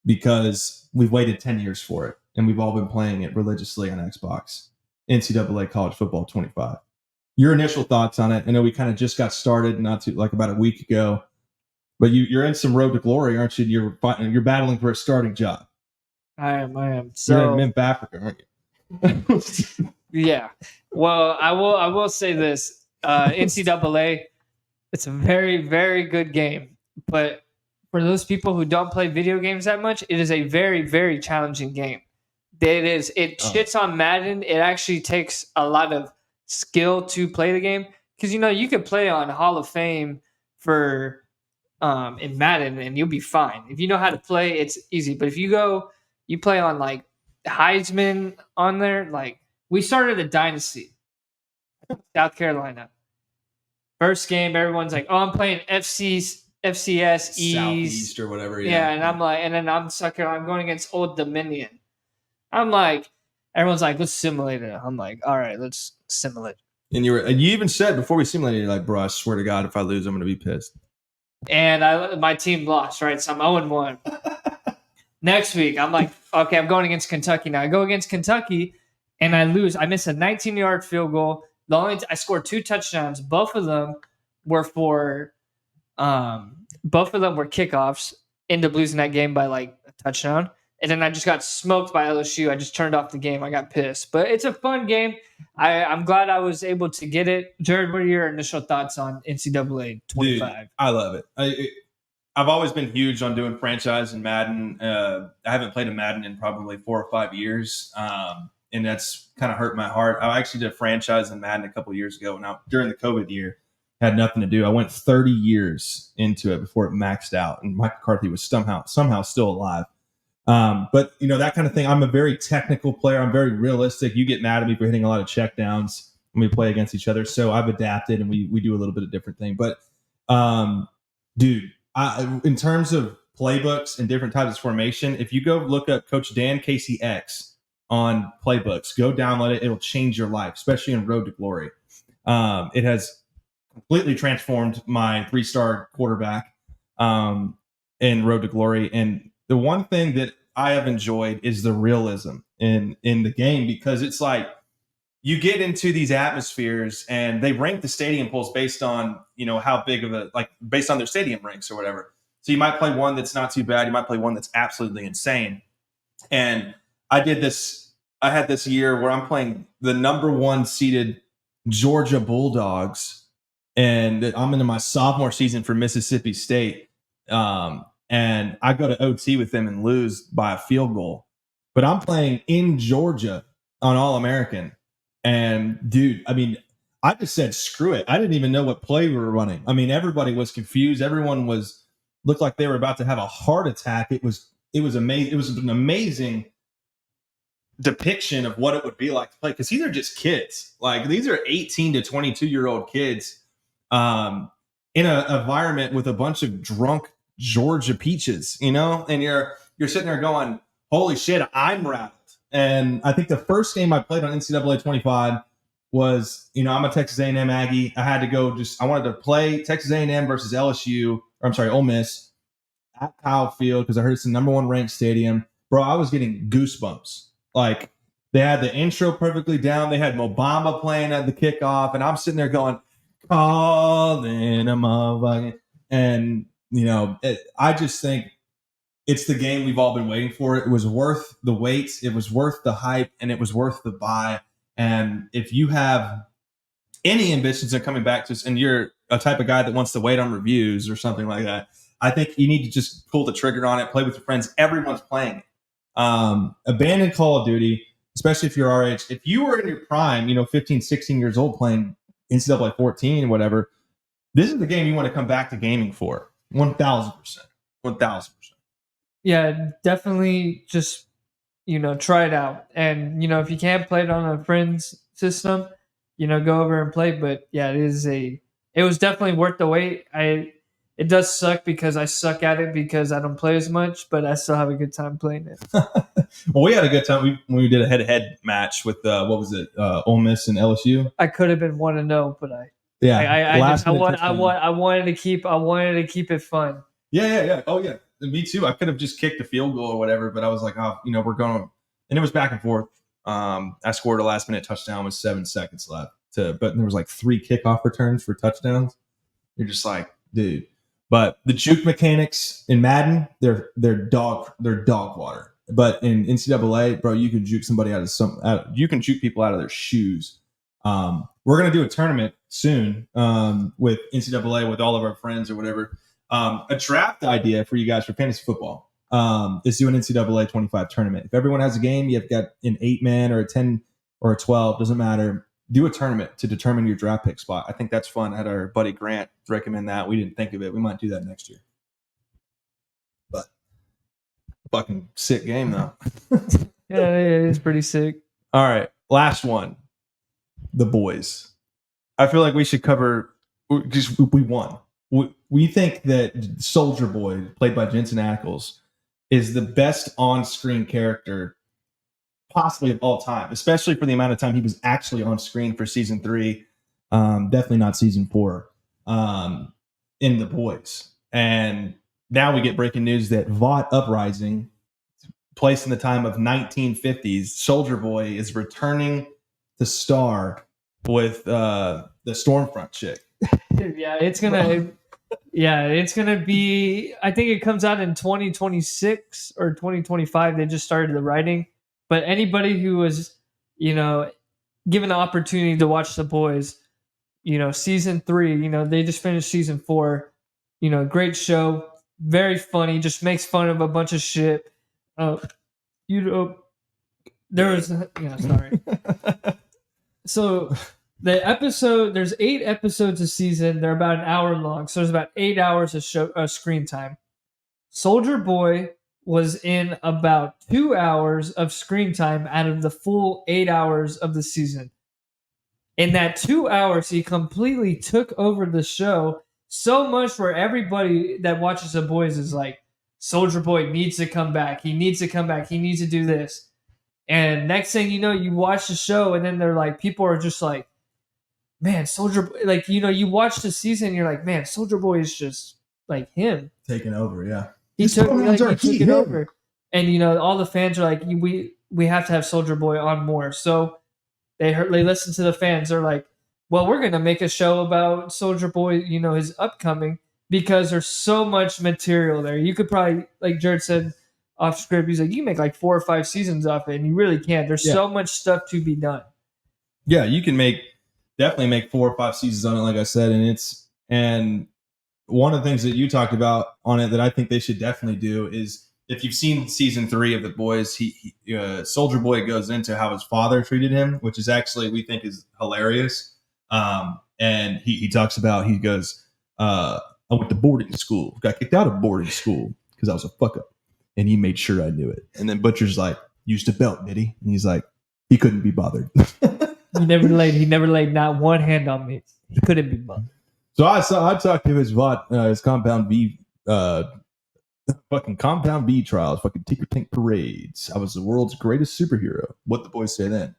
because we've waited 10 years for it, and we've all been playing it religiously on Xbox. NCAA College Football 25. Your initial thoughts on it? I know we kind of just got started about a week ago, but you're in some road to glory, aren't you? You're battling for a starting job. I am. So you're in Mimp Africa, aren't you? Yeah. Well, I will say this: NCAA, it's a very, very good game, but for those people who don't play video games that much, it is a very, very challenging game. It is. It shits on Madden. It actually takes a lot of skill to play the game because you could play on Hall of Fame for in Madden and you'll be fine if you know how to play. It's easy, but if you play on like Heisman on there, like we started a dynasty, South Carolina. First game, everyone's like, "Oh, I'm playing FCS Southeast or whatever." Yeah, and I'm like, and then I'm South Carolina. I'm going against Old Dominion. I'm like, everyone's like, let's simulate it. I'm like, all right, let's simulate. And you even said before we simulated, you're like, bro, I swear to God, if I lose, I'm going to be pissed. And my team lost, right? So I'm 0-1. Next week, I'm like, okay, I'm going against Kentucky now. I go against Kentucky, and I lose. I miss a 19-yard field goal. I scored 2 touchdowns. Both of them were kickoffs. Ended up losing that game by like a touchdown. And then I just got smoked by LSU. I just turned off the game. I got pissed. But it's a fun game. I'm glad I was able to get it. Jared, what are your initial thoughts on NCAA 25? Dude, I love it. I've always been huge on doing franchise and Madden. I haven't played a Madden in probably 4 or 5 years. And that's kind of hurt my heart. I actually did a franchise in Madden a couple of years ago. Now, during the COVID year, had nothing to do. I went 30 years into it before it maxed out. And Mike McCarthy was somehow still alive. But that kind of thing. I'm a very technical player. I'm very realistic. You get mad at me for hitting a lot of checkdowns when we play against each other. So I've adapted and we do a little bit of different thing. But dude, in terms of playbooks and different types of formation, if you go look up Coach Dan Casey X on playbooks, go download it. It'll change your life, especially in Road to Glory. It has completely transformed my 3-star quarterback in Road to Glory. And the one thing that I have enjoyed is the realism in the game, because it's like you get into these atmospheres and they rank the stadium pools based on, how big of based on their stadium ranks or whatever. So you might play one that's not too bad. You might play one that's absolutely insane. And I had this year where I'm playing the number 1 seeded Georgia Bulldogs, and I'm into my sophomore season for Mississippi State. and I go to OT with them and lose by a field goal. But I'm playing in Georgia on All-American. And, dude, I mean, I just said, screw it. I didn't even know what play we were running. I mean, everybody was confused. Everyone looked like they were about to have a heart attack. It was amazing. It was an amazing depiction of what it would be like to play, because these are just kids. Like, these are 18 to 22-year-old kids in an environment with a bunch of drunk Georgia peaches, and you're sitting there going, holy shit, I'm rattled. And I think the first game I played on NCAA 25 was, I'm a Texas A&M Aggie. I had to go I wanted to play Texas A&M versus LSU, or I'm sorry, Ole Miss at Kyle Field, because I heard it's the number 1 ranked stadium. Bro, I was getting goosebumps. Like, they had the intro perfectly down. They had Obama playing at the kickoff, and I'm sitting there going, calling a motherfucker. And, I just think it's the game we've all been waiting for. It was worth the wait. It was worth the hype, and it was worth the buy. And if you have any ambitions of coming back to us, and you're a type of guy that wants to wait on reviews or something like that, I think you need to just pull the trigger on it, play with your friends. Everyone's playing it. Abandon Call of Duty, especially if you're our age. If you were in your prime, 15, 16 years old playing NCAA 14 or whatever, this is the game you want to come back to gaming for. 1,000%. 1,000%. Yeah, definitely just, try it out. And, if you can't play it on a friend's system, go over and play. But yeah, it was definitely worth the wait. It does suck because I suck at it because I don't play as much, but I still have a good time playing it. Well, we had a good time when we did a head-to-head match with Ole Miss and LSU. I could have been 1-0, but I wanted to keep it fun. Yeah. Oh yeah, me too. I could have just kicked a field goal or whatever, but I was like, we're going, and it was back and forth. I scored a last-minute touchdown with 7 seconds left, but there was like 3 kickoff returns for touchdowns. You're just like, dude. But the juke mechanics in Madden, they're dog water. But in NCAA, bro, you can juke somebody you can juke people out of their shoes. We're gonna do a tournament soon with NCAA with all of our friends or whatever. A draft idea for you guys for fantasy football is do an NCAA 25 tournament. If everyone has a game, you've got an 8-man or a 10 or a 12, doesn't matter. Do a tournament to determine your draft pick spot. I think that's fun. I had our buddy Grant recommend that. We didn't think of it. We might do that next year. But fucking sick game, though. Yeah, it is pretty sick. All right. Last one. The boys. I feel like we should cover because we won. We think that Soldier Boy, played by Jensen Ackles, is the best on-screen character possibly of all time, especially for the amount of time he was actually on screen for season 3. Definitely not season 4 in The Boys. And now we get breaking news that Vought Uprising, placed in the time of 1950s, Soldier Boy is returning to star with the Stormfront chick. Yeah, it's gonna be, I think it comes out in 2026 or 2025. They just started the writing. But anybody who was, given the opportunity to watch The Boys, season 3, they just finished season 4, great show, very funny, just makes fun of a bunch of shit. There was, sorry. So the episode, there's 8 episodes a season. They're about an hour long. So there's about 8 hours of screen time. Soldier Boy was in about 2 hours of screen time out of the full 8 hours of the season. In that 2 hours, he completely took over the show so much where everybody that watches The Boys is like, Soldier Boy needs to come back. He needs to come back. He needs to do this. And next thing you know, you watch the show and then they're like, people are just like, man, Soldier Boy, like, you watch the season and you're like, man, Soldier Boy is just like him. Taking over, yeah. He took it over. And, all the fans are like, we have to have Soldier Boy on more. So they listen to the fans. They're like, well, we're going to make a show about Soldier Boy, his upcoming, because there's so much material there. You could probably, like Jared said off script, he's like, you can make like 4 or 5 seasons off it, and you really can't. There's so much stuff to be done. Yeah, you can definitely make 4 or 5 seasons on it, like I said, and one of the things that you talked about on it that I think they should definitely do is if you've seen season 3 of The Boys, Soldier Boy goes into how his father treated him, which is actually we think is hilarious. And he talks about he goes, I went to boarding school, got kicked out of boarding school because I was a fuck up, and he made sure I knew it. And then Butcher's like, used a belt, did he? And he's like, he couldn't be bothered. He never laid not one hand on me. He couldn't be bothered. So I talked to his Compound B, fucking Compound B trials, fucking Tinker Tank parades. I was the world's greatest superhero. What the boys say then?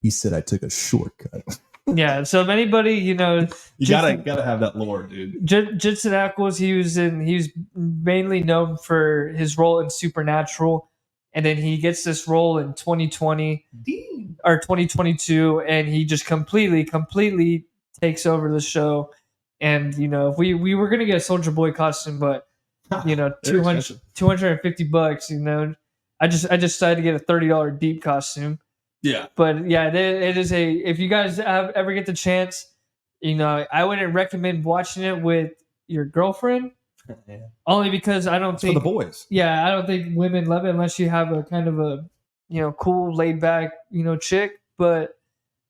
He said I took a shortcut. Yeah. So if anybody, you gotta have that lore, dude. Jensen Ackles, he was mainly known for his role in Supernatural, and then he gets this role in 2020 or 2022, and he just completely takes over the show. And if we were gonna get a Soldier Boy costume, but $250, I just decided to get a $30 deep costume. Yeah. But yeah, it is if you guys ever get the chance, I wouldn't recommend watching it with your girlfriend. Yeah. Only because I don't think for the boys. Yeah, I don't think women love it unless you have a kind of a cool, laid back chick. But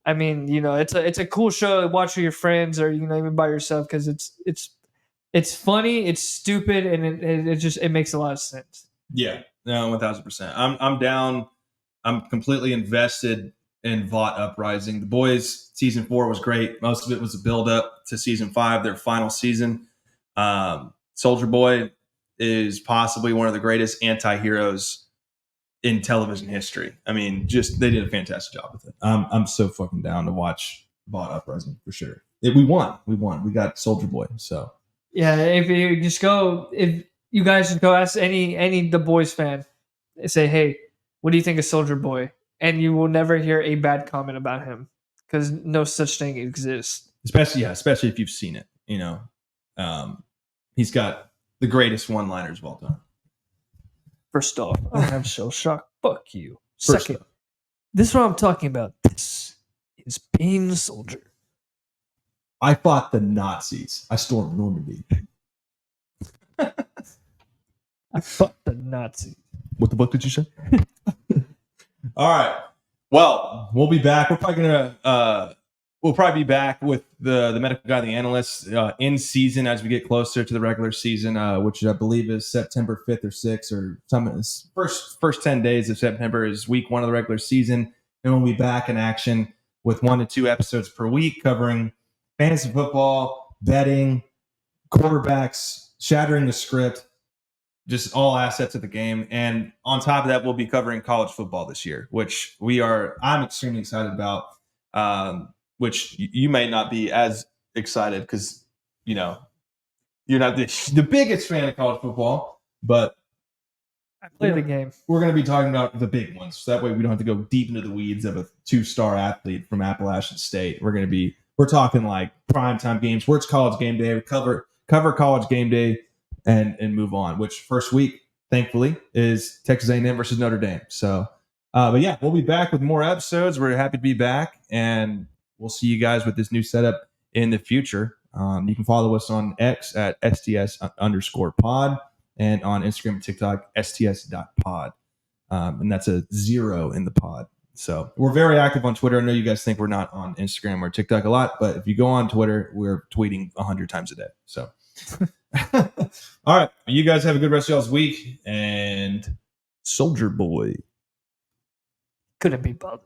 I mean, it's a cool show to watch with your friends or even by yourself because it's funny, it's stupid, and it makes a lot of sense. Yeah, no, 1,000%. I'm down. I'm completely invested in Vought Uprising. The Boys season 4 was great. Most of it was a build up to season 5, their final season. Soldier Boy is possibly one of the greatest anti-heroes in television history. I mean, they did a fantastic job with it. I'm so fucking down to watch Vought Uprising for sure. We won. We got Soldier Boy. So yeah, if you guys just go ask any The Boys fan, say, hey, what do you think of Soldier Boy? And you will never hear a bad comment about him because no such thing exists. Especially if you've seen it. He's got the greatest one-liners of all time. First off, I'm so shocked. Fuck you. Second, this is what I'm talking about. This is being a soldier. I fought the Nazis. I stormed Normandy. I fought the Nazis. What the fuck did you say? All right. Well, we'll be back. We're probably gonna we'll probably be back with the medical guy, the analyst, in season as we get closer to the regular season, which I believe is September 5th or 6th or something. First 10 days of September is week 1 of the regular season, and we'll be back in action with 1 to 2 episodes per week covering fantasy football, betting, quarterbacks, shattering the script. Just all assets of the game. And on top of that, we'll be covering college football this year, which I'm extremely excited about, which you may not be as excited because, you're not the biggest fan of college football, but I play the game. We're going to be talking about the big ones. So that way we don't have to go deep into the weeds of a 2-star athlete from Appalachian State. We're talking like primetime games where it's college game day. We cover college game day. And move on, which first week, thankfully, is Texas A&M versus Notre Dame. So, but yeah, we'll be back with more episodes. We're happy to be back, and we'll see you guys with this new setup in the future. You can follow us on X at STS_pod and on Instagram and TikTok, STS.pod. And that's a 0 in the pod. So we're very active on Twitter. I know you guys think we're not on Instagram or TikTok a lot, but if you go on Twitter, we're tweeting 100 times a day. So. All right. You guys have a good rest of y'all's week. And Soldier Boy. Couldn't be bothered.